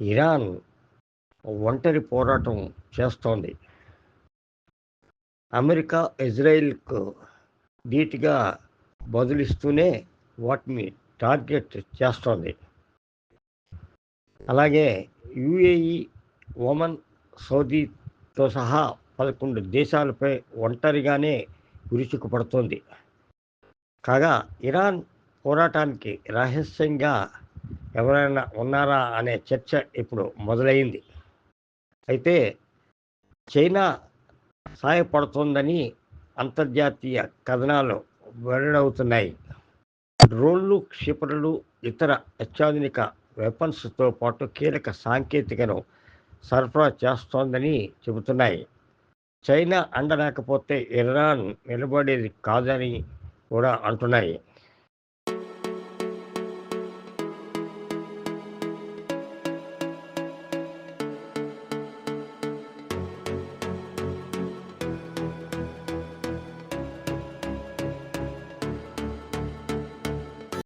Iran ఒంటరి పోరాటం చేస్తోంది. అమెరికా ఇజ్రాయెల్‌కు ధీటుగా బదులిస్తూనే వాటిని టార్గెట్ చేస్తోంది. అలాగే యూఏఈ, ఒమన్, సౌదీతో సహా 11 దేశాలపై ఒంటరిగానే విరుచుకుపడుతోంది. కాగా ఇరాన్ పోరాటానికి రహస్యంగా ఎవరైనా ఉన్నారా అనే చర్చ ఇప్పుడు మొదలైంది. అయితే చైనా సాయపడుతోందని అంతర్జాతీయ కథనాలు వెల్లడవుతున్నాయి. డ్రోన్లు, క్షిపణులు, ఇతర అత్యాధునిక వెపన్స్‌తో పాటు కీలక సాంకేతికను సరఫరా చేస్తోందని చెబుతున్నాయి. చైనా అండ లేకపోతే ఇరాన్ నిలబడేది కాదని కూడా అంటున్నాయి.